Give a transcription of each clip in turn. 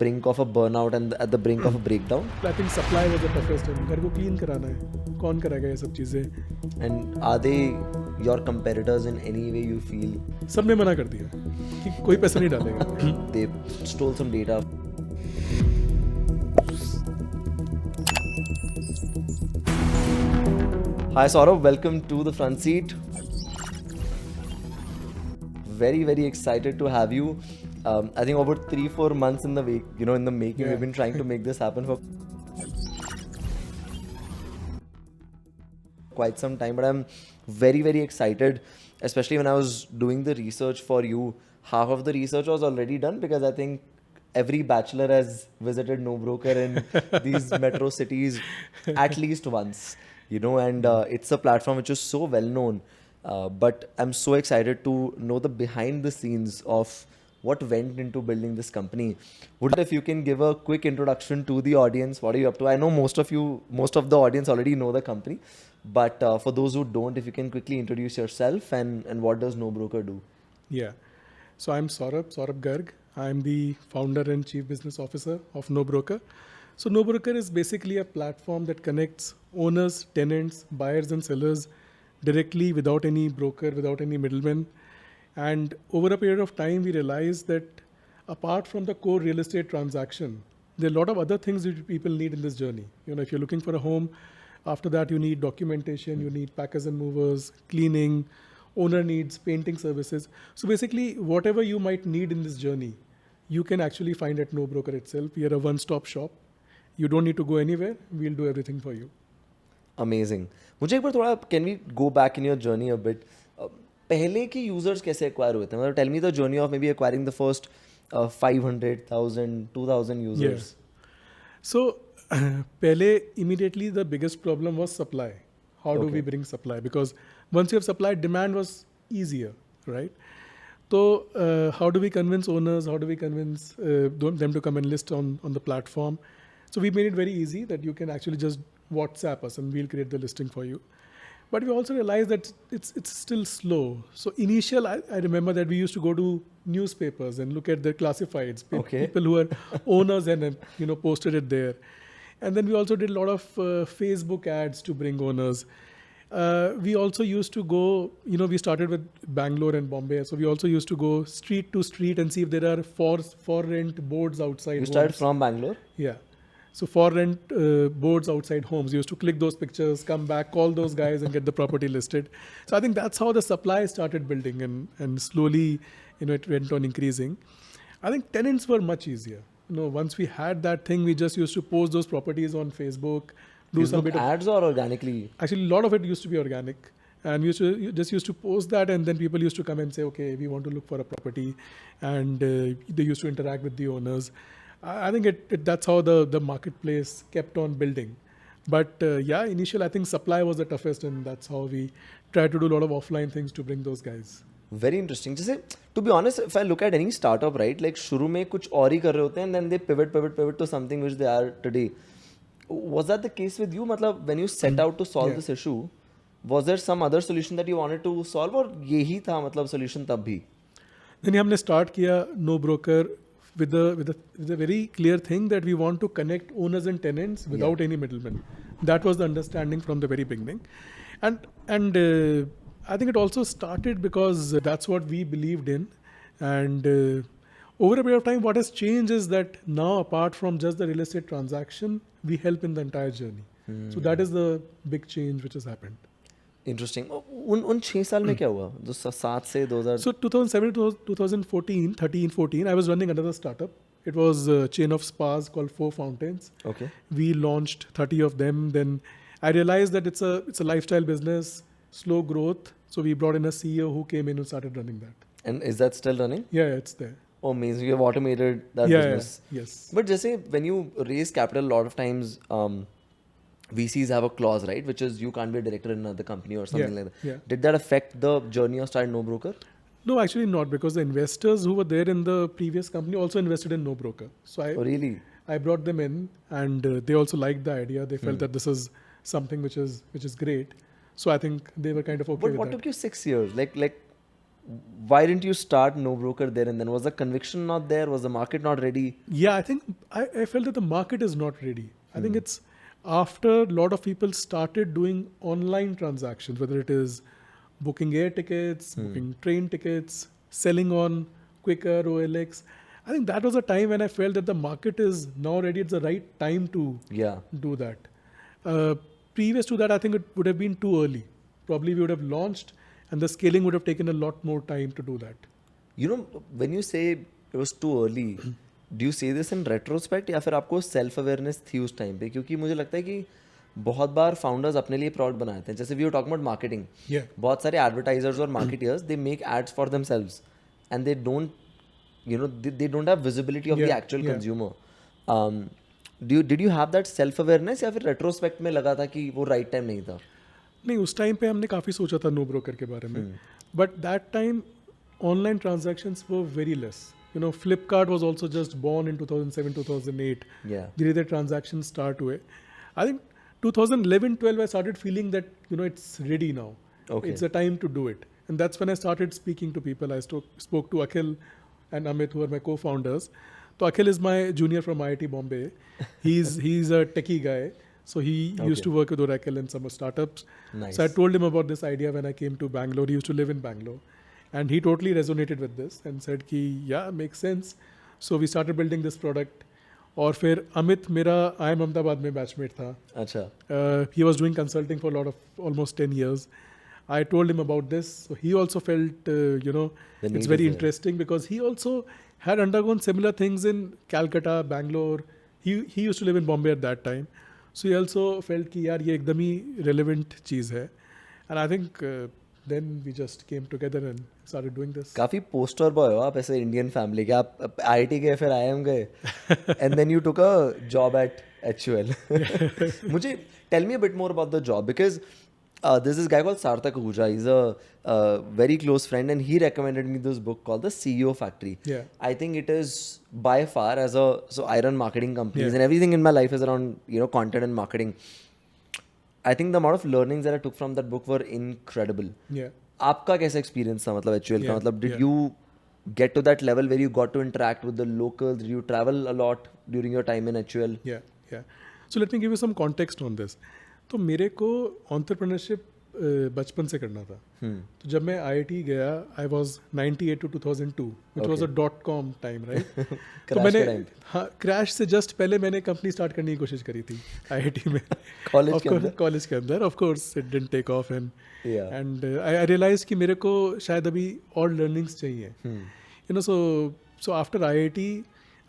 brink of a burnout and at the brink of a breakdown? I think supply was the toughest and घर को clean कराना है, कौन कराएगा ये सब चीजें? And are they your competitors in any way you feel? सबने मना कर दिया कि कोई पैसा नहीं डालेगा. They stole some data. Hi Saurabh, welcome to the front seat. Very, very excited to have you. I think about 3-4 months in the making. Yeah. We've been trying to make this happen for quite some time, but I'm very, very excited, especially when I was doing the research for you. Half of the research was already done because I think every bachelor has visited NoBroker in these metro cities at least once, and it's a platform which is so well known. But I'm so excited to know the behind the scenes of what went into building this company. If you can give a quick introduction to the audience, what are you up to? I know most of the audience already know the company, but for those who don't, if you can quickly introduce yourself and what does NoBroker do? Yeah. So I'm Saurabh Garg. I'm the founder and chief business officer of NoBroker. So NoBroker is basically a platform that connects owners, tenants, buyers and sellers directly without any broker, without any middleman. And over a period of time, we realized that apart from the core real estate transaction, there are a lot of other things that people need in this journey. If you're looking for a home, after that you need documentation, you need packers and movers, cleaning, owner needs, painting services. So basically, whatever you might need in this journey, you can actually find at NoBroker itself. We are a one-stop shop. You don't need to go anywhere. We'll do everything for you. Amazing. मुझे एक बार थोड़ा, can we go back in your journey a bit? पहले के users कैसे acquire हुए थे? मतलब tell me the journey of maybe acquiring the first 500,000, 2,000 users. Yes. So पहले immediately the biggest problem was supply. How do we bring supply? Because once you have supply, demand was easier, right? So how do we convince owners? How do we convince them to come and list on the platform? So we made it very easy that you can actually just WhatsApp us and we'll create the listing for you. But we also realized that it's still slow. So initial, I remember that we used to go to newspapers and look at the classifieds, people who are owners and posted it there. And then we also did a lot of Facebook ads to bring owners. We also used to go, we started with Bangalore and Bombay. So we also used to go street to street and see if there are for rent boards outside. You started from Bangalore? Yeah. So for rent boards outside homes, you used to click those pictures, come back, call those guys and get the property listed. So I think that's how the supply started building and slowly, it went on increasing. I think tenants were much easier. Once we had that thing, we just used to post those properties on Facebook, do some bit of ads or organically? Actually, a lot of it used to be organic. And you just used to post that and then people used to come and say, okay, we want to look for a property. And they used to interact with the owners. I think that's how the marketplace kept on building. But initially I think supply was the toughest and that's how we tried to do a lot of offline things to bring those guys. Very interesting. Just to be honest, if I look at any startup, right, like शुरू में कुछ और ही कर रहे होते हैं and then they pivot to something which they are today. Was that the case with you? मतलब when you set out to solve this issue, was there some other solution that you wanted to solve or यही था मतलब solution तब भी? Then हमने start किया NoBroker with a very clear thing that we want to connect owners and tenants without any middleman. That was the understanding from the very beginning. And I think it also started because that's what we believed in. And over a period of time, what has changed is that now, apart from just the real estate transaction, we help in the entire journey. So that is the big change which has happened. Interesting. उन 6 साल में क्या हुआ? जो 7 से 2000. So 2007 to 2014, 13-14, I was running another startup. It was a chain of spas called Four Fountains. Okay. We launched 30 of them. Then I realized that it's a lifestyle business, slow growth. So we brought in a CEO who came in and started running that. And is that still running? Yeah, it's there. Oh, amazing. You have automated that business. Yeah, yes. But just say when you raise capital, a lot of times VCs have a clause, right? Which is you can't be a director in another company or something like that. Yeah. Did that affect the journey of starting NoBroker? No, actually not, because the investors who were there in the previous company also invested in NoBroker. So really? I brought them in and they also liked the idea. They felt that this is something which is great. So I think they were kind of okay with that. But what took you 6 years? Like why didn't you start NoBroker there and then? Was the conviction not there? Was the market not ready? Yeah, I think I felt that the market is not ready. I think it's after a lot of people started doing online transactions, whether it is booking air tickets, booking train tickets, selling on Quicker, OLX. I think that was a time when I felt that the market is now ready. It's the right time to do that. Previous to that, I think it would have been too early. Probably we would have launched and the scaling would have taken a lot more time to do that. You know, when you say it was too early, do you say this in retrospect या फिर आपको self awareness थी उस time पे? क्योंकि मुझे लगता है कि बहुत बार founders अपने लिए product बनाते हैं. जैसे we were talking about marketing. बहुत सारे advertisers और marketers they make ads for themselves and they don't, you know, they don't have visibility of the actual consumer. Did you have that self awareness या फिर retrospect में लगा था कि वो right time नहीं था? नहीं, उस टाइम पे हमने काफ़ी सोचा था नो ब्रोकर के बारे में, but that time online transactions were very less. You know, Flipkart was also just born in 2007-2008. धीरे धीरे ट्रांजैक्शन स्टार्ट हुए. I think 2011-12 I started feeling that you know it's ready now, it's a time to do it. And that's when I started speaking to people. I spoke to Akhil and Amit, who are my co-founders. तो Akhil is my junior from IIT Bombay. He is a techie guy. So he used to work with Oracle and some startups. Nice. So I told him about this idea when I came to Bangalore. He used to live in Bangalore. And he totally resonated with this and said ki, yeah, makes sense. So we started building this product. और फिर अमित मेरा IIM Ahmedabad में batchmate था. अच्छा. He was doing consulting for a lot of almost 10 years. I told him about this. So he also felt, you know, it's very interesting because he also had undergone similar things in Calcutta, Bangalore. He used to live in Bombay at that time. So he also felt कि यार ये एकदम ही relevant चीज़ है. And I think then we just came together and started doing this. काफी poster boy हो आप ऐसे Indian family के. आप IIT गए फिर IIM गए and then you took a job at HUL. मुझे tell me a bit more about the job because there's this guy called Sarthak Ahuja. He's a very close friend and he recommended me this book called The CEO Factory. Yeah. I think it is by far so I run marketing companies and everything in my life is around, you know, content and marketing. I think the amount of learnings that I took from that book were incredible. Yeah. आपका कैसा experience था मतलब HUL का? मतलब did you get to that level where you got to interact with the locals? Did you travel a lot during your time in HUL? Yeah. So let me give you some context on this. तो मेरे को entrepreneurship बचपन से करना था. तो जब मैं IIT गया, I was 98 to 2002, which was a .com time, right? तो मैंने क्रैश से जस्ट पहले मैंने कंपनी स्टार्ट करने की कोशिश करी थी IIT में. कॉलेज के अंदर of course it didn't take off and I realise कि मेरे को शायद अभी और लर्निंग्स चाहिए. You know, so after IIT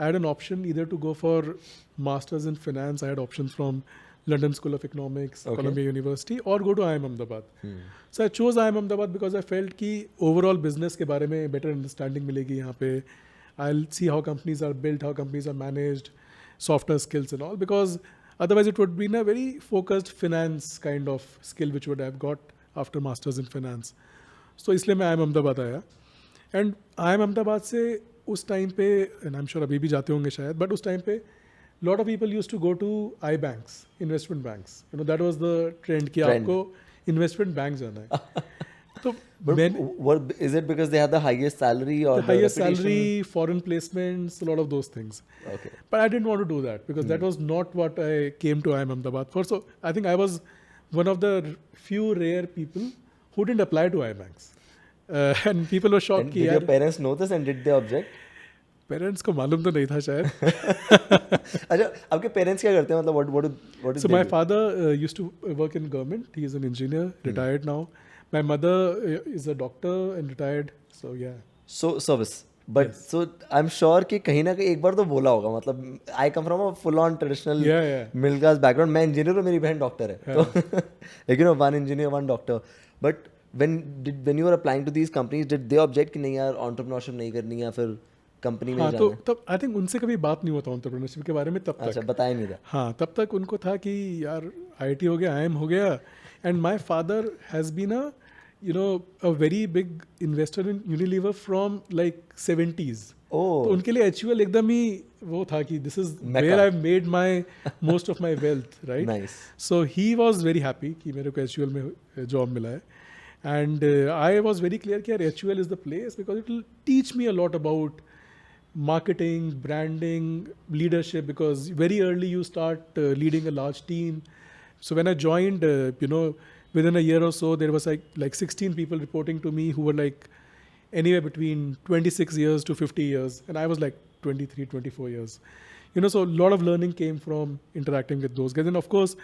I had an option either to go for masters in finance. I had options from London School of Economics, Columbia University, or go to IIM Ahmedabad. So I chose IIM Ahmedabad because I felt कि overall business के बारे में better understanding मिलेगी यहाँ पे. I'll see how companies are built, how companies are managed, softer skills and all. Because otherwise it would be a very focused finance kind of skill which would have got after masters in finance. So इसलिए मैं IIM Ahmedabad आया. And IIM Ahmedabad से उस time पे, and I'm sure अभी भी जाते होंगे शायद, but उस टाइम पे lot of people used to go to iBanks, investment banks. You know, that was the trend कि आपको investment bank जाना है. So is it because they had the highest salary or the highest salary, foreign placements, a lot of those things. Okay. But I didn't want to do that because that was not what I came to IIM Ahmedabad for. So I think I was one of the few rare people who didn't apply to iBanks. And people were shocked. And did your parents know this and did they object? Parents को मालूम तो नहीं था शायद. अच्छा, आपके parents क्या करते हैं मतलब what So my father used to work in government. He is an engineer, retired now. My mother is a doctor and retired. So yeah. So service. But yes. So I'm sure कि कहीं ना कहीं एक बार तो बोला होगा मतलब I come from a full on traditional middle class background. मैं engineer हूँ, मेरी बहन डॉक्टर है. तो you know, one engineer, one doctor. But when you were applying to these companies, did they object कि नहीं यार entrepreneurship नहीं करनी या फिर कंपनी में जाना? तो तब आई थिंक उनसे कभी बात नहीं हुआ था एंटरप्रेन्योरशिप के बारे में तब तक. अच्छा, बताया नहीं था. हाँ, तब तक उनको था कि यार IIT हो गया, IIM हो गया. And my father has been a very big investor in Unilever from like 70s. तो उनके लिए HUL एकदम ही वो था कि this is where I made my most of my wealth, right? So he was very happy कि मेरे को HUL में जॉब मिला है. And I was very clear that HUL is the place because it will teach me a lot about marketing, branding, leadership, because very early you start leading a large team. So when I joined, within a year or so, there was like 16 people reporting to me who were like anywhere between 26 years to 50 years. And I was like 23, 24 years. So a lot of learning came from interacting with those guys. And of course,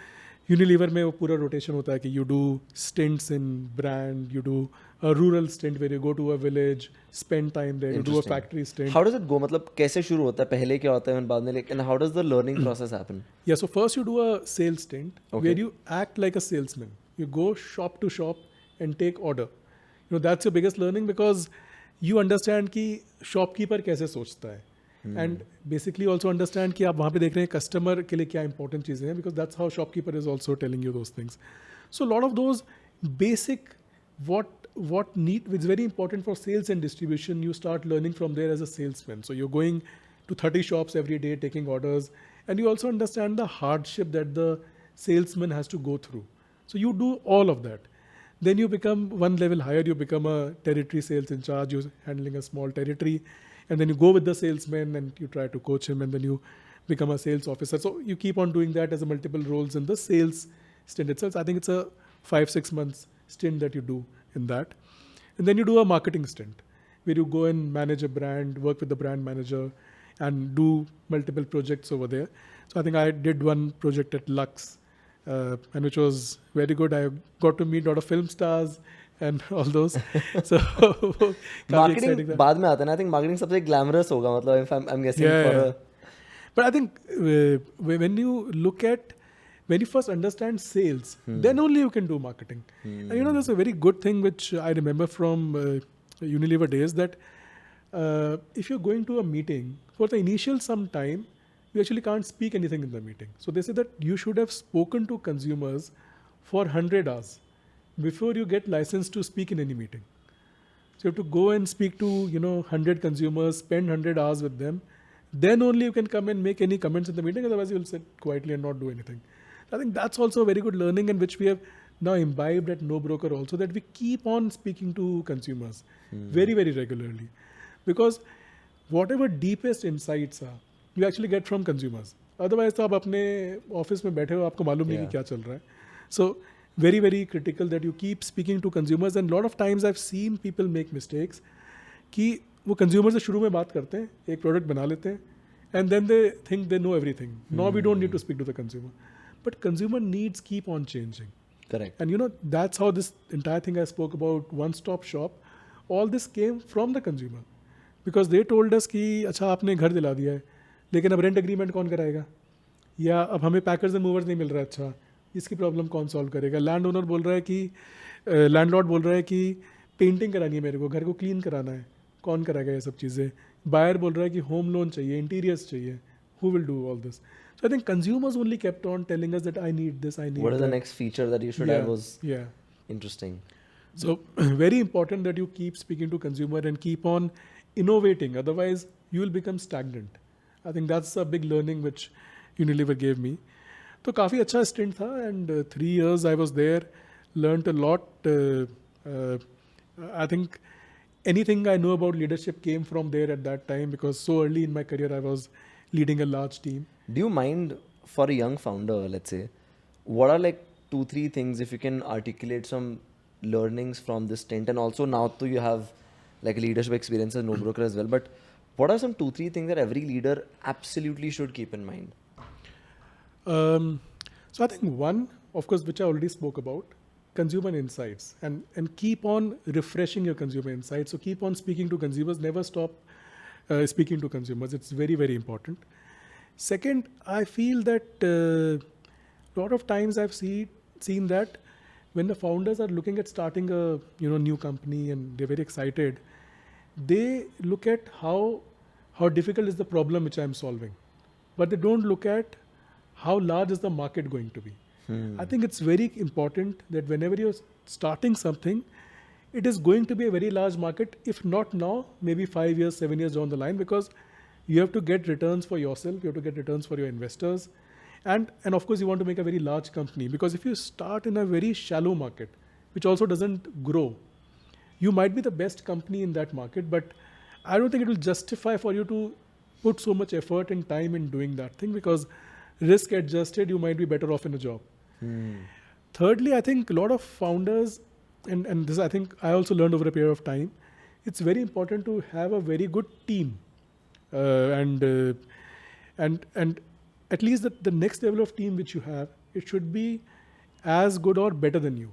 Unilever में वो पूरा rotation होता है कि you do stints in brand, you do a rural stint where you go to a village, spend time there, you do a factory stint. How does it go? मतलब कैसे शुरू होता है? पहले क्या होता है बाद में? And how does the learning process happen? Yeah, so first you do a sales stint where you act like a salesman. You go shop to shop and take order. That's your biggest learning because you understand कि shopkeeper कैसे सोचता है. And basically also understand कि आप वहाँ पे देख रहे हैं customer के लिए क्या important चीज़ें हैं, because that's how shopkeeper is also telling you those things. So a lot of those basic what need is very important for sales and distribution, you start learning from there as a salesman. So you're going to 30 shops every day taking orders, and you also understand the hardship that the salesman has to go through. So you do all of that. Then you become one level higher, you become a territory sales in charge, you're handling a small territory, and then you go with the salesman and you try to coach him, and then you become a sales officer. So you keep on doing that as a multiple roles in the sales stint itself. So I think it's a 5-6 months stint that you do in that. And then you do a marketing stint where you go and manage a brand, work with the brand manager, and do multiple projects over there. So I think I did one project at Lux, and which was very good. I got to meet a lot of film stars and all those. So marketing बाद में आता है ना. I think marketing सबसे glamorous होगा, मतलब if I'm guessing for a... But I think when you first understand sales, then only you can do marketing. And there's a very good thing which I remember from Unilever days, that if you're going to a meeting, for the initial some time, you actually can't speak anything in the meeting. So they say that you should have spoken to consumers for 100 hours before you get licensed to speak in any meeting. So you have to go and speak to 100 consumers, spend 100 hours with them. Then only you can come and make any comments in the meeting. Otherwise, you'll sit quietly and not do anything. I think that's also a very good learning, and which we have now imbibed at NoBroker also, that we keep on speaking to consumers very, very regularly. Because whatever deepest insights are, you actually get from consumers. Otherwise, तो आप अपने office में बैठे हो, आपको मालूम नहीं कि क्या चल रहा है. So very, very critical that you keep speaking to consumers. And a lot of times I've seen people make mistakes कि वो consumer से शुरू में बात करते हैं, एक product बना लेते हैं, and then they think they know everything. Now we don't need to speak to the consumer. But consumer needs keep on changing. Correct. And that's how this entire thing I spoke about, one-stop shop, all this came from the consumer. Because they told us कि अच्छा आपने घर दिला दिया है, लेकिन अब rent agreement कौन कराएगा, या अब हमें पैकर्स एंड मूवर्स नहीं मिल रहा है, अच्छा इसकी प्रॉब्लम कौन सॉल्व करेगा. लैंड ओनर बोल रहा है कि लैंडलॉर्ड बोल रहा है कि पेंटिंग करानी है मेरे को, घर को क्लीन कराना है, कौन कराएगा ये सब चीज़ें. बायर बोल रहा है कि होम लोन चाहिए, इंटीरियर्स चाहिए, who will do all this. So I think consumers only kept on telling us that I need this, I need what is that. the next feature that you should have was interesting. So very important that you keep speaking to consumer and keep on innovating. Otherwise, you will become stagnant. I think that's a big learning which Unilever gave me. तो काफ़ी अच्छा stint था, and 3 years I was there, learned a lot. I think anything I know about leadership came from there at that time, because so early in my career I was leading a large team. Do you mind, for a young founder, let's say, what are like 2-3 things, if you can articulate some learnings from this stint, and also now too you have like leadership experiences, NoBroker as well, but what are some 2-3 things that every leader absolutely should keep in mind? So I think one, of course, which I already spoke about, consumer insights, and keep on refreshing your consumer insights. So keep on speaking to consumers, never stop speaking to consumers. It's very, very important. Second, I feel that a lot of times I've seen that when the founders are looking at starting a new company and they're very excited, they look at how difficult is the problem which I'm solving, but they don't look at how large is the market going to be. I think it's very important that whenever you're starting something, it is going to be a very large market, if not now, maybe 5 years, 7 years down the line, because you have to get returns for yourself, you have to get returns for your investors, and of course you want to make a very large company, because if you start in a very shallow market, which also doesn't grow, you might be the best company in that market, but I don't think it will justify for you to put so much effort and time in doing that thing, because risk adjusted, you might be better off in a job. Thirdly, I think a lot of founders, and this I think I also learned over a period of time, it's very important to have a very good team, and at least the next level of team which you have, it should be as good or better than you,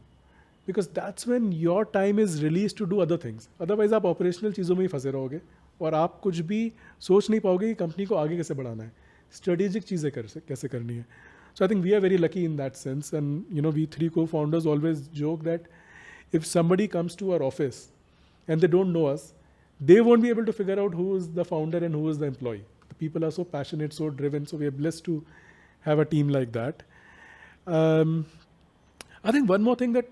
because that's when your time is released to do other things. Otherwise आप operational चीज़ों में ही फंसे रहोगे और आप कुछ भी सोच नहीं पाओगे कि कंपनी को आगे कैसे बढ़ाना है, स्ट्रेटेजिक चीज़ें कैसे करनी है. So I think we are very lucky in that sense, and we three co-founders always joke that if somebody comes to our office and they don't know us, they won't be able to figure out who is the founder and who is the employee. The people are so passionate, so driven, so we are blessed to have a team like that. I think one more thing, that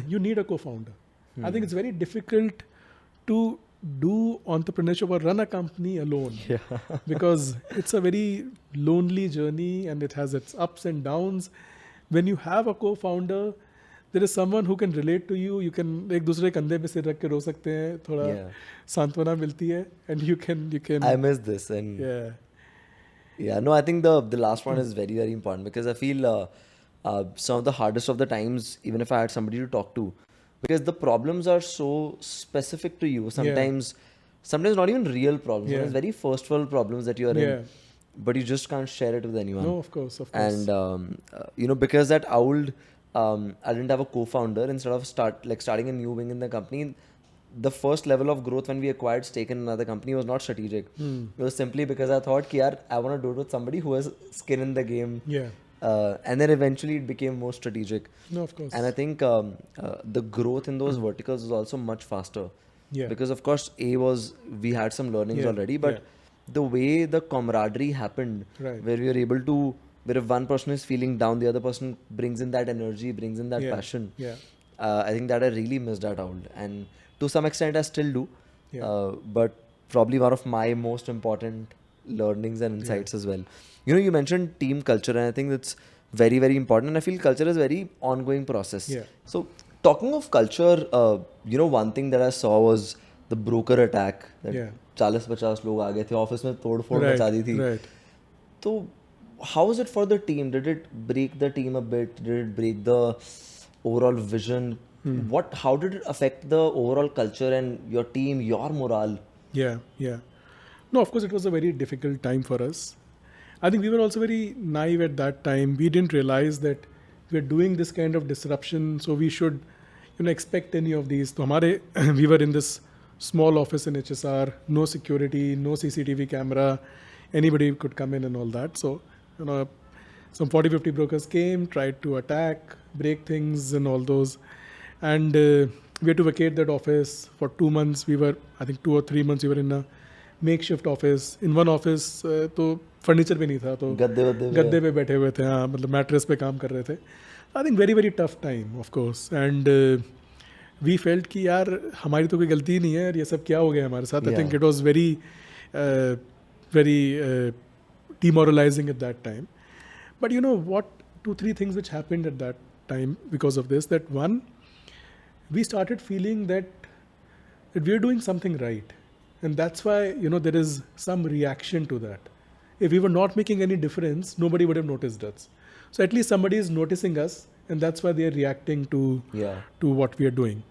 you need a co-founder. I think it's very difficult to do entrepreneurship or run a company alone, because it's a very lonely journey and it has its ups and downs. When you have a co-founder, there is someone who can relate to you. You can एक दूसरे कंधे पे सिर रख के रो सकते हैं, थोड़ा सांत्वना मिलती है, and you can. I miss this, and no, I think the last one is very, very important, because I feel some of the hardest of the times, even if I had somebody to talk to, because the problems are so specific to you. Sometimes not even real problems. Sometimes very first world problems that you are in, but you just can't share it with anyone. No, of course. And because that old, I didn't have a co-founder. Instead of starting a new wing in the company, the first level of growth when we acquired stake in another company was not strategic. It was simply because I thought, I want to do it with somebody who has skin in the game. And then eventually it became more strategic. No, of course. And I think the growth in those verticals was also much faster. Because of course, we had some learnings already, but the way the camaraderie happened, where we were able to, where if one person is feeling down, the other person brings in that energy, brings in that passion. I think that I really missed that out. And to some extent, I still do. But probably one of my most important learnings and insights as well. You mentioned team culture, and I think that's very, very important. And I feel culture is a very ongoing process. So talking of culture, one thing that I saw was the broker attack. That 40-50 लोग आ गए थे, office में तोड़-फोड़ मचा दी थी. So how was it for the team? Did it break the team a bit? Did it break the overall vision? How did it affect the overall culture and your team, your morale? No, of course, it was a very difficult time for us. I think we were also very naive at that time. We didn't realize that we're doing this kind of disruption, so we should, expect any of these. So we were in this small office in HSR, no security, no CCTV camera, anybody could come in and all that. So, some 40-50 brokers came, tried to attack, break things and all those. And we had to vacate that office for 2 months. I think 2 or 3 months, we were in a makeshift office. In one office, तो furniture भी नहीं था, तो गद्दे पे बैठे हुए थे, मतलब mattress पे काम कर रहे थे. I think very, very tough time, of course. And we felt कि यार हमारी तो कोई गलती ही नहीं है, ये सब क्या हो गया हमारे साथ. I think it was very, very demoralizing at that time. But 2-3 things which happened at that time because of this. That one, we started feeling that we are doing something right. And that's why, there is some reaction to that. If we were not making any difference, nobody would have noticed us. So at least somebody is noticing us, and that's why they are reacting to what we are doing.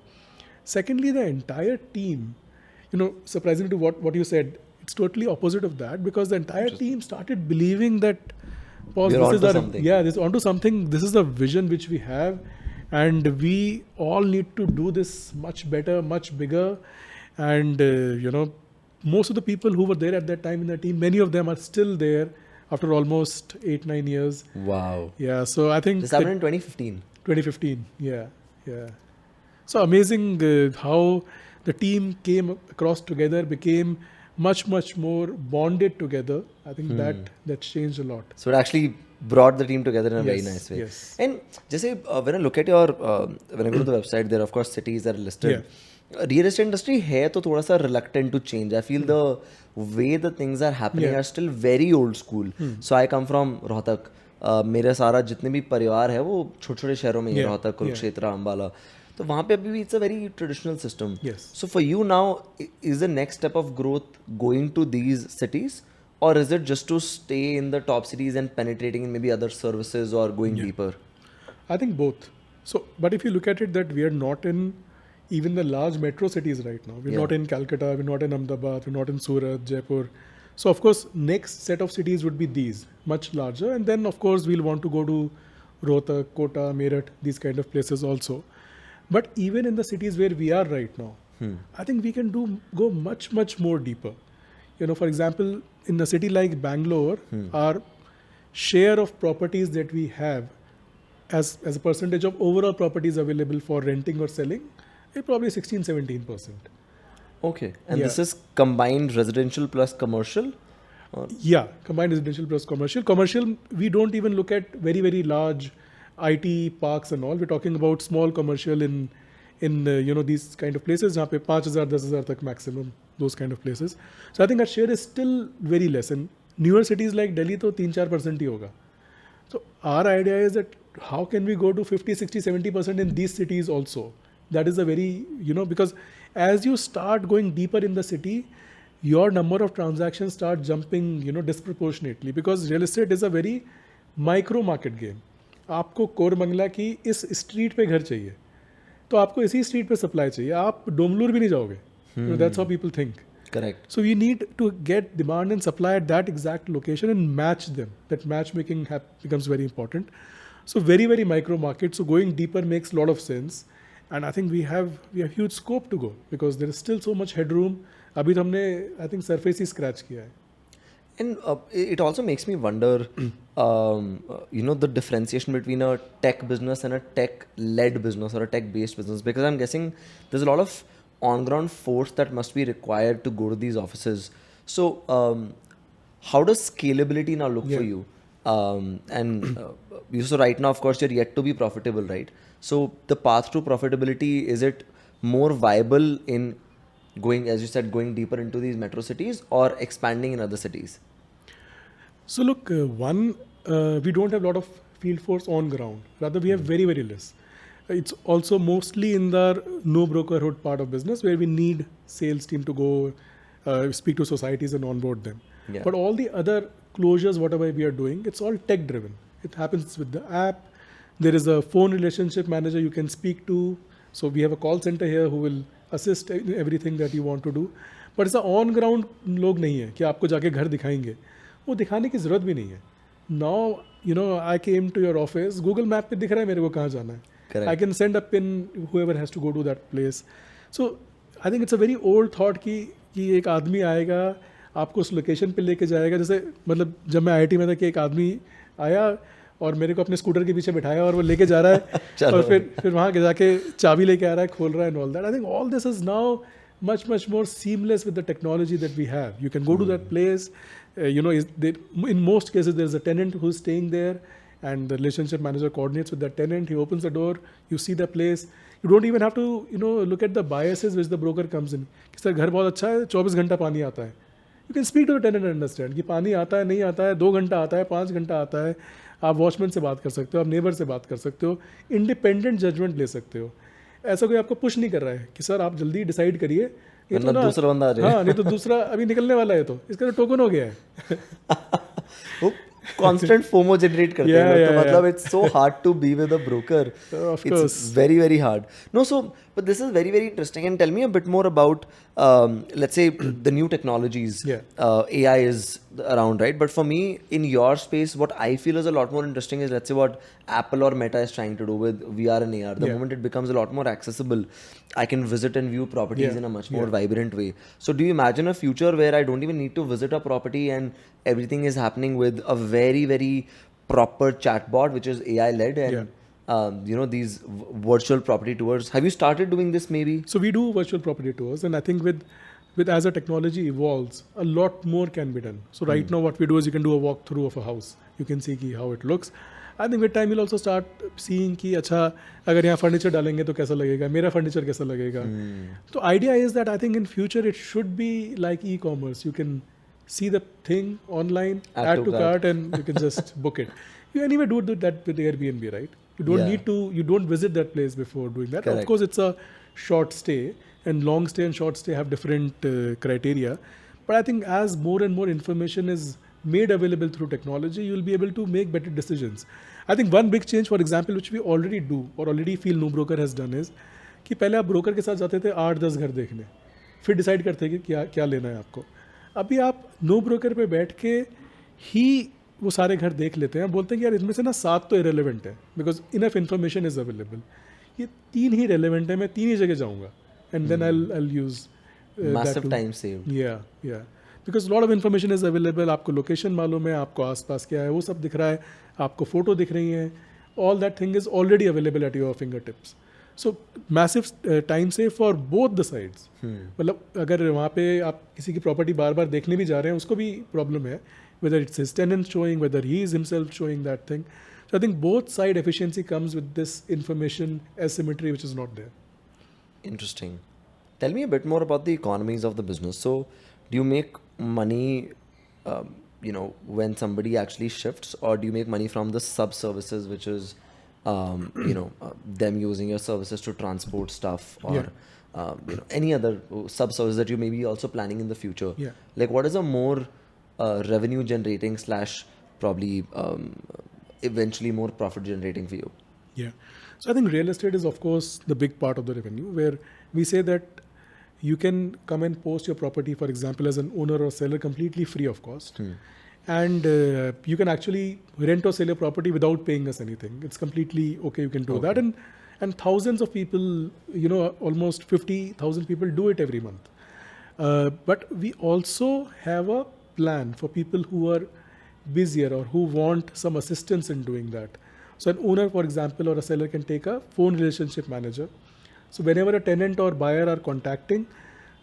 Secondly, the entire team, surprisingly to what you said, it's totally opposite of that, because the entire team started believing that, this is onto something. This is the vision which we have, and we all need to do this much better, much bigger. And, most of the people who were there at that time in the team, many of them are still there after almost 8-9 years. Wow. Yeah. So I think this happened in 2015. 2015. Yeah. So amazing how the team came across together, became much, much more bonded together. I think that changed a lot. So it actually brought the team together in a very nice way. Yes. And just say, when I look at your, when I go to the website, there are of course cities that are listed. Real estate industry है तो थोड़ा सा reluctant to change. I feel the way the things are happening are still very old school. So I come from Rohtak. मेरे सारा जितने भी परिवार है वो छोटे-छोटे शहरों में ही, रोहतक, कुरुक्षेत्र, अम्बाला. तो वहाँ पे अभी भी it's a very traditional system. Yes. So for you now, is the next step of growth going to these cities, or is it just to stay in the top cities and penetrating in maybe other services or going deeper? I think both. So, but if you look at it, that we are not in even the large metro cities right now. We're not in Calcutta, we're not in Ahmedabad, we're not in Surat, Jaipur. So of course, next set of cities would be these, much larger. And then of course, we'll want to go to Rohtak, Kota, Meerut, these kind of places also. But even in the cities where we are right now, I think we can go much more deeper. For example, in a city like Bangalore, our share of properties that we have as a percentage of overall properties available for renting or selling is probably 16-17%. Okay. And this is combined residential plus commercial? Yeah, combined residential plus commercial. Commercial, we don't even look at very large IT parks and all. We're talking about small commercial in these kind of places जहाँ पे 5,000 10,000 तक maximum, those kind of places. So I think our share is still very less. In newer cities like Delhi तो 3-4% ही होगा. So our idea is that how can we go to 50, 60, 70% in these cities also? That is a very, because as you start going deeper in the city, your number of transactions start jumping, disproportionately, because real estate is a very micro market game. आपको कोरमंगला की इस street पे घर चाहिए, तो आपको इसी street पे सप्लाई चाहिए, आप डोमलूर भी नहीं जाओगे. That's how people think. Correct. So we need to get demand and supply at that exact location and match them. That matchmaking becomes very important. So very micro market. So going deeper makes a lot of sense. And I think we have huge scope to go because there is still so much headroom. अभी तो हमने I think surface he scratch किया है. And it also makes me wonder, the differentiation between a tech business and a tech-led business or a tech-based business, because I'm guessing there's a lot of on-ground force that must be required to go to these offices. So how does scalability now look for you? So right now, of course, you're yet to be profitable, right? So the path to profitability, is it more viable in going, as you said, going deeper into these metro cities or expanding in other cities? So look, we don't have a lot of field force on ground. Rather, we have very less. It's also mostly in the no-brokerhood part of business where we need sales team to go speak to societies and onboard them. Yeah. But all the other closures, whatever we are doing, it's all tech-driven. It happens with the app. There is a phone relationship manager you can speak to. So we have a call center here who will assist in everything that you want to do. But ऐसा on ground लोग नहीं है कि आपको जाके घर दिखाएंगे. वो दिखाने की ज़रूरत भी नहीं है. Now, I came to your office. Google Map पे दिख रहा है मेरे को कहाँ जाना है. Correct. I can send a pin, whoever has to go to that place. So I think it's a very old thought कि एक आदमी आएगा आपको उस लोकेशन पे लेके जाएगा. जैसे मतलब जब मैं IIT में था कि एक आदमी आया और मेरे को अपने स्कूटर के पीछे बिठाया और वो लेके जा रहा है और फिर वहाँ जाके चाबी लेके आ रहा है, खोल रहा है and all that. I think all this is now much more seamless with the technology that we have. You can go to that place. In most cases there is a tenant who's staying there and the relationship manager coordinates with the tenant. He opens the door, you see the place. You don't even have to look at the biases which the broker comes in. कि sir घर बहुत अच्छा है, 24 घंटा पानी आता है. You can speak to the tenant and understand कि पानी आता है, नहीं आता है, 2 घंटा आता है, 5 घंटा आता है. आप वॉचमैन से बात कर सकते हो, आप नेबर से बात कर सकते हो, इंडिपेंडेंट जजमेंट ले सकते हो. ऐसा कोई आपको पुश नहीं कर रहा है कि सर आप जल्दी डिसाइड करिए, ये तो ना दूसरा बंदा आ जाए. हाँ, नहीं तो दूसरा अभी निकलने वाला है, तो इसका तो टोकन हो गया है. Constant FOMO generate करते हैं. तो मतलब it's so hard to be with a broker. Of course. It's very hard. No, but this is very interesting. And tell me a bit more about, let's say, the new technologies. AI is around, right? But for me, in your space, what I feel is a lot more interesting is, let's say, what Apple or Meta is trying to do with VR and AR. The moment it becomes a lot more accessible, I can visit and view properties in a much more vibrant way. So do you imagine a future where I don't even need to visit a property and everything is happening with a very proper chatbot, which is AI led, and these virtual property tours? Have you started doing this maybe? So we do virtual property tours, and I think with as a technology evolves, a lot more can be done. So right now what we do is you can do a walkthrough of a house. You can see how it looks. I think with time you'll also start seeing कि अच्छा अगर यहाँ furniture डालेंगे तो कैसा लगेगा, मेरा furniture कैसा लगेगा. तो idea is that I think in future it should be like e-commerce. You can see the thing online, add to cart, and you can just book it. You anyway do that with Airbnb, right? You don't Yeah. need to, you don't visit that place before doing that. Correct. Of course, it's a short stay, and long stay and short stay have different criteria. But I think as more and more information is made available through technology, you'll be able to make better decisions. I think one big change, for example, which we already do or already feel NoBroker has done is कि पहले आप broker के साथ जाते थे 8-10 घर देखने, फिर डिसाइड करते कि क्या क्या लेना है आपको. अभी आप नो ब्रोकर पे बैठ के ही वो सारे घर देख लेते हैं, बोलते हैं कि यार इसमें से ना 7 तो इरेलीवेंट है because enough information is available, ये 3 ही रेलेवेंट है, मैं 3 ही जगह जाऊँगा, and then I use Massive time saved. या because lot of information is available. आपको लोकेशन मालूम है, आपको आसपास क्या है वो सब दिख रहा है, आपको फोटो दिख रही हैं, all that thing is already available at your finger tips. So massive time save for both the sides. मतलब अगर वहाँ पे आप किसी की प्रॉपर्टी बार बार देखने भी जा रहे हैं, उसको भी प्रॉब्लम है, whether it's his tenant showing, whether he is himself showing that thing. So I think both side efficiency comes with this information asymmetry which is not there. Interesting. Tell me a bit more about the economies of the business. So, do you make money, when somebody actually shifts, or do you make money from the sub-services, which is, them using your services to transport stuff, or any other sub-service that you may be also planning in the future? Yeah. Like, what is a more revenue generating / probably eventually more profit generating for you? Yeah. So I think real estate is of course the big part of the revenue, where we say that you can come and post your property, for example, as an owner or seller completely free of cost. And you can actually rent or sell your property without paying us anything. It's completely okay, you can do that. And thousands of people, almost 50,000 people do it every month. But we also have a plan for people who are busier or who want some assistance in doing that. So an owner, for example, or a seller can take a phone relationship manager. So whenever a tenant or buyer are contacting,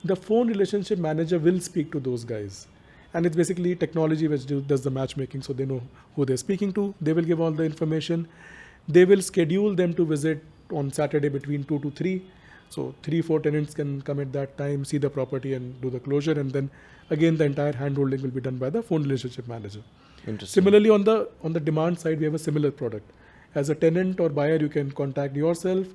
the phone relationship manager will speak to those guys. And it's basically technology which does the matchmaking, so they know who they're speaking to. They will give all the information. They will schedule them to visit on Saturday between 2 to 3. So 3-4 tenants can come at that time, see the property and do the closure, and then again the entire handholding will be done by the phone relationship manager. Interesting. Similarly, on the demand side, we have a similar product. As a tenant or buyer, you can contact yourself,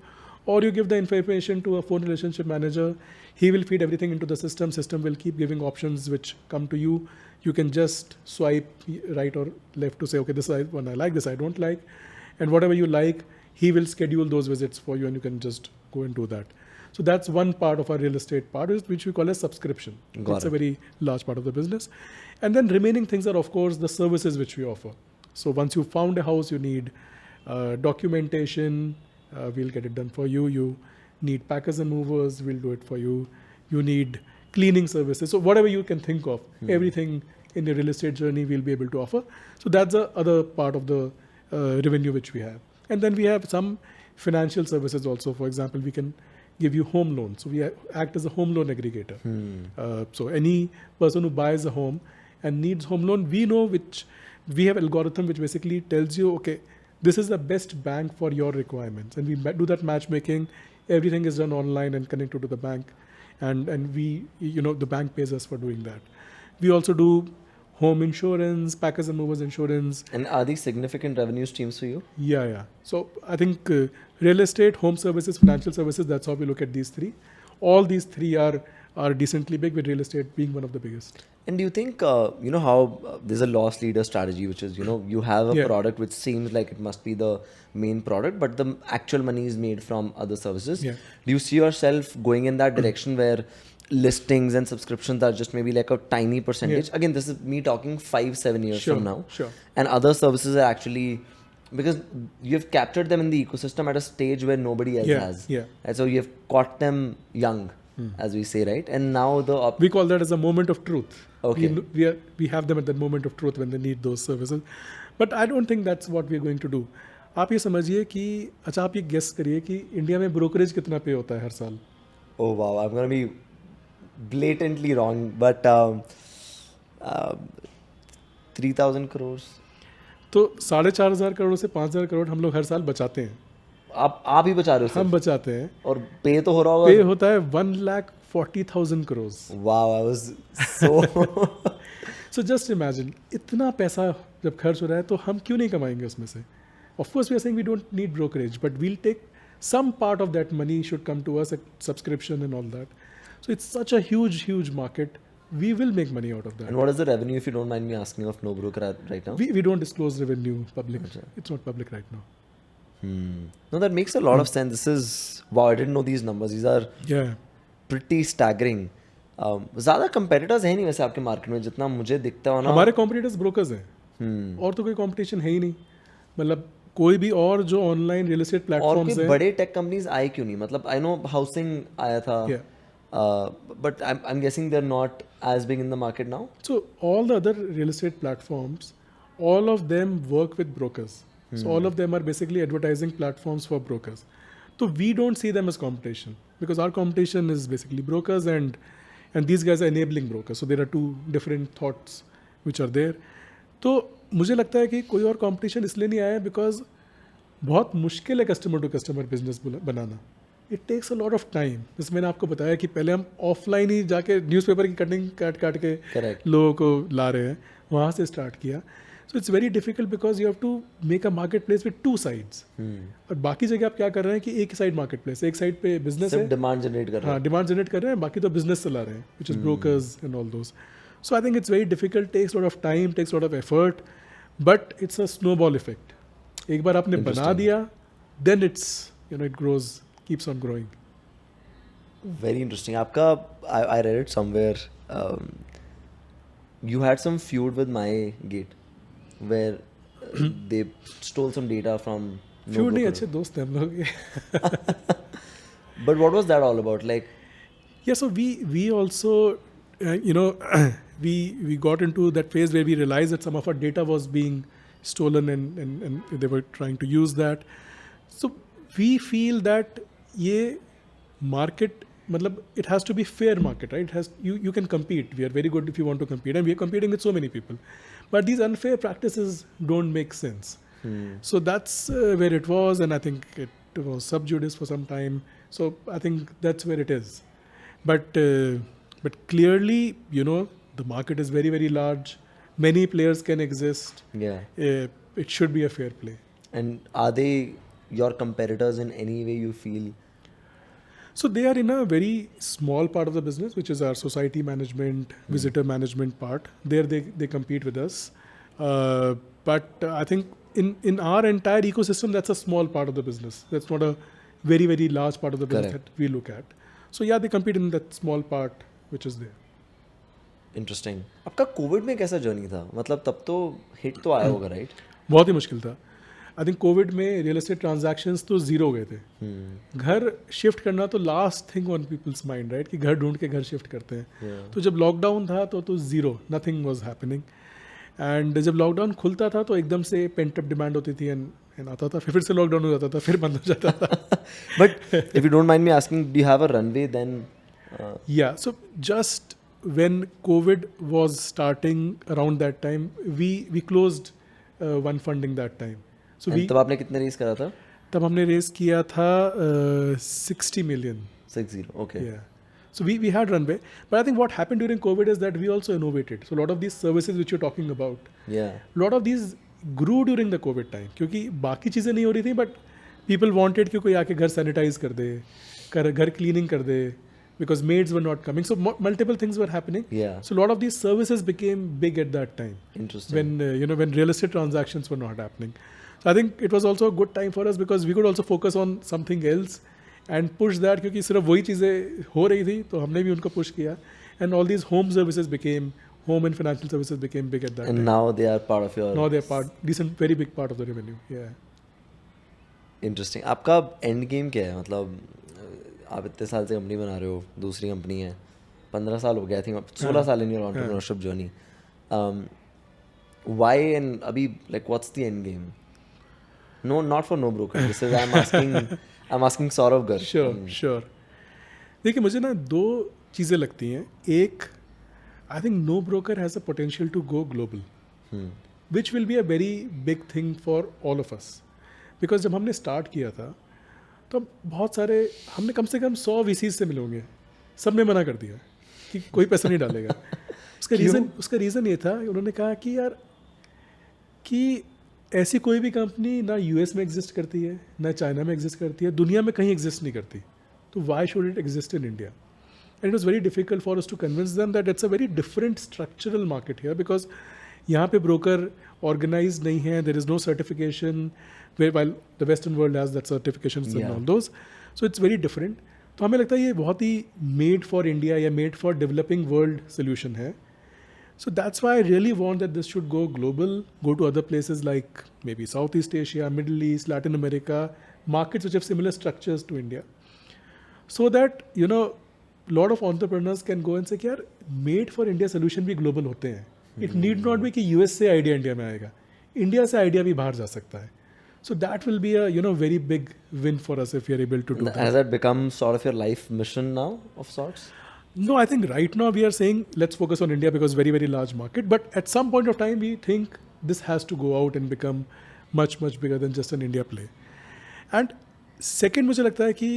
or you give the information to a phone relationship manager. He will feed everything into the system. System will keep giving options which come to you. You can just swipe right or left to say, okay, this one I like, this I don't like, and whatever you like, he will schedule those visits for you, and you can just go and do that. So that's one part of our real estate part, which we call as subscription. It's a very large part of the business. And then remaining things are, of course, the services which we offer. So once you found a house, you need documentation, we'll get it done for you. You need packers and movers, we'll do it for you. You need cleaning services. So whatever you can think of, everything in your real estate journey, we'll be able to offer. So that's the other part of the revenue which we have. And then we have some financial services also. For example, we can give you home loans. So we act as a home loan aggregator. So any person who buys a home and needs home loan, we have algorithm which basically tells you, okay, this is the best bank for your requirements. And we do that matchmaking. Everything is done online and connected to the bank. And we, the bank pays us for doing that. We also do home insurance, packers and movers insurance. And are these significant revenue streams for you? Yeah. So I think real estate, home services, financial services, that's how we look at these three. All these three are decently big, with real estate being one of the biggest. And do you think, how there's a loss leader strategy, which is, you have a product which seems like it must be the main product, but the actual money is made from other services. Yeah. Do you see yourself going in that direction where listings and subscriptions are just maybe like a tiny percentage? Again, this is me talking 5-7 years from now. Sure. And other services are actually, because you've captured them in the ecosystem at a stage where nobody else has. Yeah. And so you've caught them young, as we say, right? And now we call that as a moment of truth. Okay. We have them at that moment of truth when they need those services. But I don't think that's what we're going to do. आप ये समझिए कि अच्छा आप ये guess करिए कि India में ब्रोकरेज कितना पे होता है हर साल? Oh wow, I'm going to be blatantly wrong, but 3,000 crores. तो 4,500 करोड़ से 5,000 करोड़ हम लोग हर साल बचाते हैं. आप ही बचा रहे हो? हम बचाते हैं. और पे तो हो रहा होगा? पे होता है 1,40,000 crores. Wow, I was so... So just imagine, इतना पैसा जब खर्च हो रहा है तो हम क्यों नहीं कमाएंगे उसमें से? Of course, we are saying we don't need brokerage, but we'll take some part of that money should come to us, a subscription and all that. So it's such a huge market. We will make money out of that. And what is the revenue, if you don't mind me asking, of NoBroker right now? We don't disclose revenue public. Okay. It's not public right now. No, that makes a lot of sense. This is, wow, I didn't know these numbers. These are pretty staggering. ज़्यादा competitors हैं नहीं वैसे आपके market में जितना मुझे दिखता हो ना. हमारे competitors brokers हैं. और तो कोई competition है ही नहीं. मतलब कोई भी और जो ऑनलाइन रियल एस्टेट प्लेटफॉर्म्स हैं. और बड़े टेक कंपनीज आए क्यों नहीं? मतलब आई नो हाउसिंग आया था, but I'm guessing they're not as big in the market now. So all the other real estate platforms, all of them work with brokers. So all of them are basically advertising platforms for brokers. So we don't see them as competition because our competition is basically brokers and these guys are enabling brokers. So there are two different thoughts which are there. तो मुझे लगता है कि कोई और competition इसलिए नहीं आया बिकॉज बहुत मुश्किल है कस्टमर टू कस्टमर बिजनेस बनाना. It takes a lot of time. जैसे मैंने आपको बताया कि पहले हम ऑफलाइन ही जाके न्यूज़पेपर की कटिंग काट के लोगों को ला रहे हैं, वहाँ से स्टार्ट किया. So it's very difficult because you have to make a market place with two sides. और बाकी जगह आप क्या कर रहे हैं कि एक ही साइड मार्केट प्लेस, एक साइड पे बिजनेस है, डिमांड जनरेट कर रहे हैं. हाँ, डिमांड जनरेट कर रहे हैं, बाकी तो बिजनेस चला रहे हैं which is brokers and all those. So I think it's very difficult, takes a lot of time, takes a lot of effort, but it's a snowball effect. एक बार आपने बना दिया, then it's, it grows, keeps on growing. Very interesting. आपका, I read it somewhere, you had some feud with my gate, where they stole some data from Feud नहीं, अच्छे दोस्त हैं हम लोग. But what was that all about? Like, yeah, so we also, we got into that phase where we realized that some of our data was being stolen and they were trying to use that. So we feel that ये market, मतलब it has to be fair market, right? It has, you can compete. We are very good if you want to compete, and we are competing with so many people. But these unfair practices don't make sense. So that's where it was, and I think it was sub judice for some time. So I think that's where it is. But clearly, the market is very, very large. Many players can exist. Yeah. It should be a fair play. And are they your competitors in any way you feel? So they are in a very small part of the business, which is our society management, visitor management part. There they compete with us. But I think in our entire ecosystem, that's a small part of the business. That's not a very, very large part of the business that we look at. So yeah, they compete in that small part which is there. Interesting. आपका Covid में कैसा journey था? मतलब तब तो hit तो आया होगा, राइट? बहुत ही मुश्किल था. आई थिंक कोविड में रियल एस्टेट ट्रांजैक्शंस तो जीरो हो गए थे. घर शिफ्ट करना तो last thing on people's mind, right? कि घर ढूंढ के घर शिफ्ट करते हैं. तो जब लॉकडाउन था तो zero, nothing was happening. And जब लॉकडाउन खुलता था तो एकदम से पेंट अप डिमांड होती थी एंड आता था, फिर से लॉकडाउन हो जाता था, फिर बंद हो जाता था. But if you don't mind me asking, do you have a runway then? Yeah, so just when COVID was starting around that time, we closed one funding that time. So तब आपने कितने रेस करा था? तब हमने race किया था 60 million. 60, okay. Yeah. So we had Runway, but I think what happened during COVID is that we also innovated. So a lot of these services which you're talking about, a lot of these grew during the COVID time. क्योंकि बाकी चीज़ें नहीं हो रही थी, but people wanted कि कोई आके घर सैनिटाइज कर दे, घर क्लीनिंग कर दे, because maids were not coming. So multiple things were happening. Yeah. So a lot of these services became big at that time. Interesting. When when real estate transactions were not happening. So I think it was also a good time for us because we could also focus on something else and push that, क्योंकि सिर्फ वही चीज़ें हो रही थी तो हमने भी उनको push किया. And all these home services became, home and financial services became big at that time. And now they are part of your... Now they are decent, very big part of the revenue. Yeah. Interesting. आपका end game क्या है? मतलब आप इतने साल से company बना रहे हो, दूसरी कंपनी है, 15 साल हो गया, आई थिंक 16 साल in your entrepreneurship journey. Why and अभी like what's the end game? No, not for NoBroker. This is I am asking Saurabh Garg. Sure. देखिए, मुझे ना दो चीज़ें लगती हैं. एक, I think NoBroker has a potential to go global, which will be a very big thing for all of us. Because जब हमने स्टार्ट किया था तो बहुत सारे, हमने कम से कम 100 VCs से मिले होंगे, सब ने मना कर दिया कि कोई पैसा नहीं डालेगा. उसका रीज़न ये था, उन्होंने कहा कि यार कि ऐसी कोई भी कंपनी ना यूएस में एग्जिस्ट करती है, ना चाइना में एग्जिस्ट करती है, दुनिया में कहीं एग्जिस्ट नहीं करती. तो why should it exist in India? And it was very difficult for us to convince them that it's a very different structural market here, because यहाँ पे broker organized नहीं है, there is no certification, where while the Western world has that certifications and all those, so it's very different. तो हमें लगता है ये बहुत ही made for India या made for developing world solution है. So that's why I really want that this should go global, go to other places like maybe Southeast Asia, Middle East, Latin America, markets which have similar structures to India, so that lot of entrepreneurs can go and say कि यार made for India solution भी global होते हैं. It need not be कि US से idea India में आएगा, India से idea भी बाहर जा सकता है. So that will be a very big win for us if we are able to do that. Has that become sort of your life mission now of sorts? No, I think right now we are saying let's focus on India because very, very large market. But at some point of time we think this has to go out and become much, much bigger than just an India play. And second मुझे लगता है कि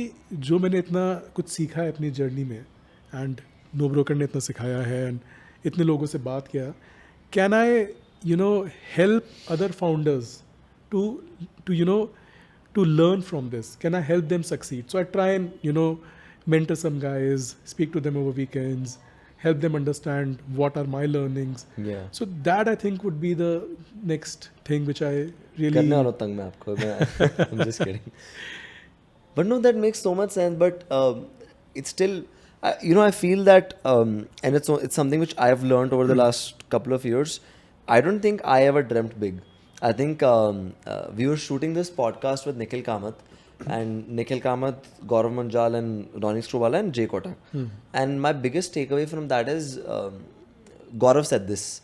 जो मैंने इतना कुछ सीखा है अपनी जर्नी में, एंड नो ब्रोकर ने इतना सिखाया है एंड इतने लोगों से बात किया, can I help other founders to learn from this? Can I help them succeed? So I try and mentor some guys, speak to them over weekends, help them understand what are my learnings. Yeah. So that I think would be the next thing which I really करने वाला तंग मैं आपको I'm just kidding. But no, that makes so much sense. But it's still, I feel that, and it's something which I have learned over the last couple of years. I don't think I ever dreamt big. I think we were shooting this podcast with Nikhil Kamath, and Nikhil Kamath, Gaurav Manjal, and Ronnie Struwala, and Jay Kotak. And my biggest takeaway from that is Gaurav said this.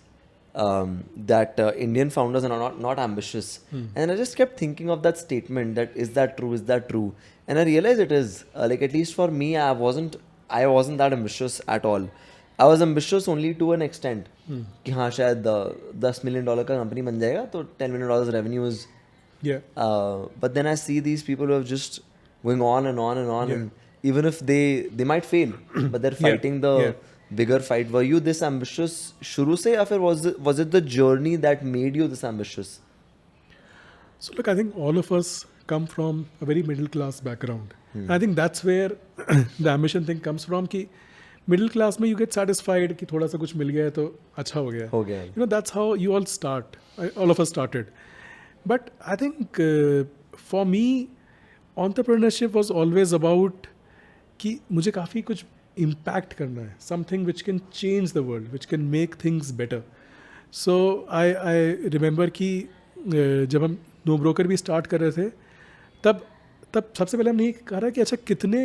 That Indian founders are not ambitious, and I just kept thinking of that statement. That is that true? And I realized it is. Like at least for me, I wasn't that ambitious at all. I was ambitious only to an extent. कि हाँ शायद $10 million का company बन जाएगा तो $10 million revenue is. Yeah. But then I see these people who have just going on and on and on, and even if they might fail, but they're fighting the bigger fight. Were you this ambitious shuru se, or was it the journey that made you this ambitious? So look, I think all of us come from a very middle class background. I think that's where the ambition thing comes from. कि middle class में you get satisfied कि थोड़ा सा कुछ मिल गया है तो अच्छा हो गया. That's how you all start. All of us started. But I think for me, entrepreneurship was always about कि मुझे काफ़ी कुछ impact करना है. Something which can change the world, which can make things better. So I remember कि जब हम NoBroker भी start कर रहे थे, तब सबसे पहले हमने ये कहा कि अच्छा कितने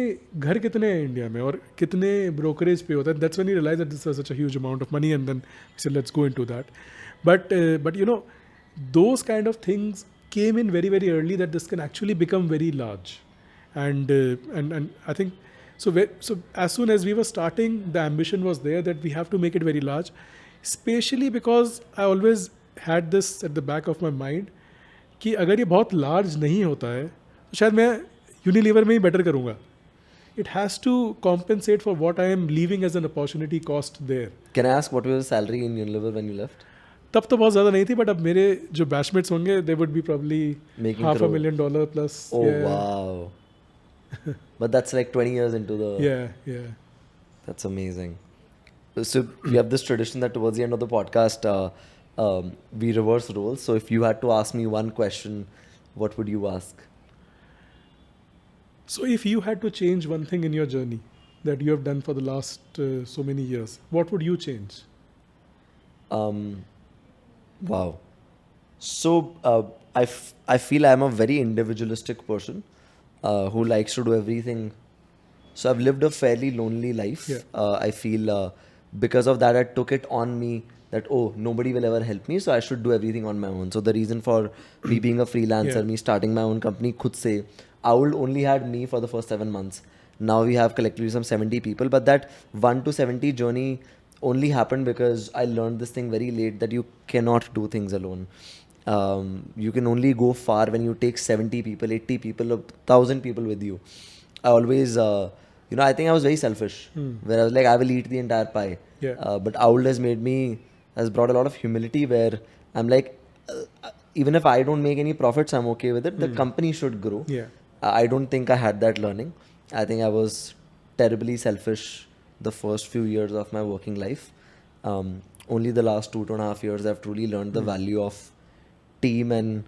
हैं इंडिया में और कितने ब्रोकरेज पे होता है. That's when you realise that this was such a huge amount of money, and then we said let's go into that. But those kind of things came in very, very early that this can actually become very large. And I think so as soon as we were starting, the ambition was there that we have to make it very large, especially because I always had this at the back of my mind कि अगर ये बहुत large नहीं होता है तो शायद मैं Unilever में ही better करूँगा. It has to compensate for what I am leaving as an opportunity cost there. Can I ask what was the salary in Unilever when you left? तब तो बहुत ज़्यादा नहीं थी, बट अब मेरे जो बैचमेट्स होंगे they would be probably $500,000 plus. Oh wow. But that's like 20 years into the. Yeah. That's amazing. So we have this tradition that towards the end of the podcast, we reverse roles. So if you had to ask me one question, what would you ask? So if you had to change one thing in your journey that you have done for the last so many years, what would you change? Wow. So I feel I'm a very individualistic person who likes to do everything. So I've lived a fairly lonely life. I feel because of that I took it on me that nobody will ever help me, so I should do everything on my own. So the reason for me being a freelancer, me starting my own company, khud se, I would only had me for the first 7 months. Now we have collectively some 70 people, but that 1 to 70 journey only happened because I learned this thing very late that you cannot do things alone. You can only go far when you take 70 people, 80 people, 1,000 people with you. I always, I think I was very selfish. Where I was like, I will eat the entire pie. But Owl has brought a lot of humility where I'm like, even if I don't make any profits, I'm okay with it. The company should grow. Yeah. I don't think I had that learning. I think I was terribly selfish the first few years of my working life. Only the last 2.5 years, I've truly learned the value of team and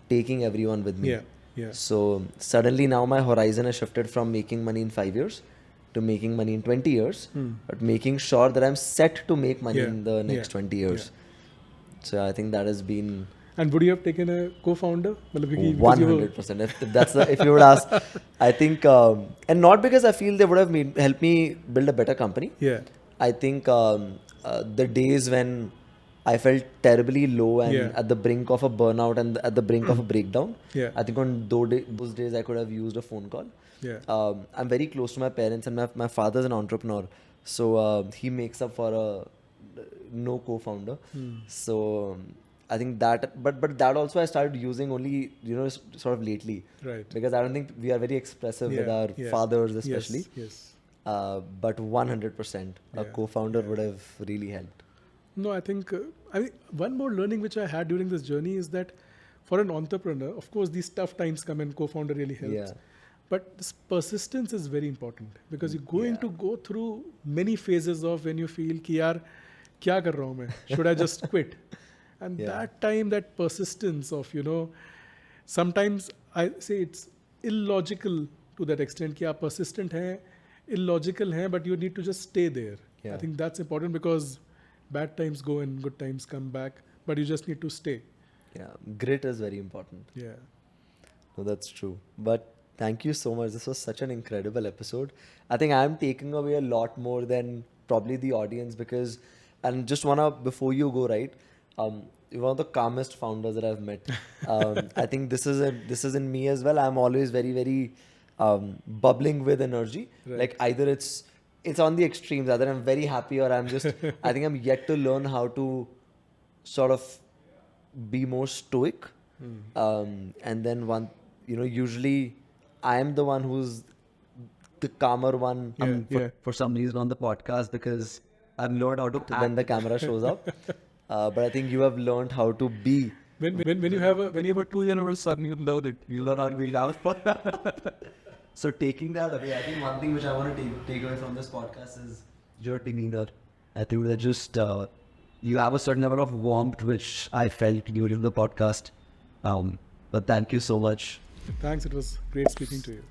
taking everyone with me. Yeah. Yeah. So suddenly now my horizon has shifted from making money in 5 years to making money in 20 years, but making sure that I'm set to make money in the next 20 years. So I think that has been And would you have taken a co-founder? 100%. If you would ask, I think, and not because I feel they would have helped me build a better company. Yeah. I think the days when I felt terribly low and at the brink of a burnout and at the brink of a breakdown, I think on those days I could have used a phone call. Yeah. I'm very close to my parents, and my father's an entrepreneur, so he makes up for a no co-founder. So I think that, but that also I started using only, sort of lately. Right. Because I don't think we are very expressive with our fathers, especially. Yes. But 100%, a co-founder would have really helped. No, I think one more learning which I had during this journey is that for an entrepreneur, of course, these tough times come and co-founder really helps. Yeah. But this persistence is very important because you're going to go through many phases of when you feel कि यार क्या कर रहा हूँ मैं? Should I just quit? And that time, that persistence of, sometimes I say it's illogical to that extent कि आप persistent हैं, illogical हैं, but you need to just stay there. Yeah. I think that's important because bad times go and good times come back, but you just need to stay. Yeah, grit is very important. Yeah. No, that's true. But thank you so much. This was such an incredible episode. I think I'm taking away a lot more than probably the audience because, and just before you go, right, you're one of the calmest founders that I've met. I think this is in me as well. I'm always very, very bubbling with energy. Right. Like either it's on the extremes. Either I'm very happy or I'm just, I think I'm yet to learn how to sort of be more stoic. And then usually I am the one who's the calmer one. For some reason on the podcast because I've learned how to When the camera shows up. But I think you have learned how to be. When you have a 2-year-old son, you know that you learn how to be loud. So taking that away, I think one thing which I want to take away from this podcast is Your demeanor. I think that just you have a certain level of warmth which I felt during the podcast. But thank you so much. Thanks. It was great speaking to you.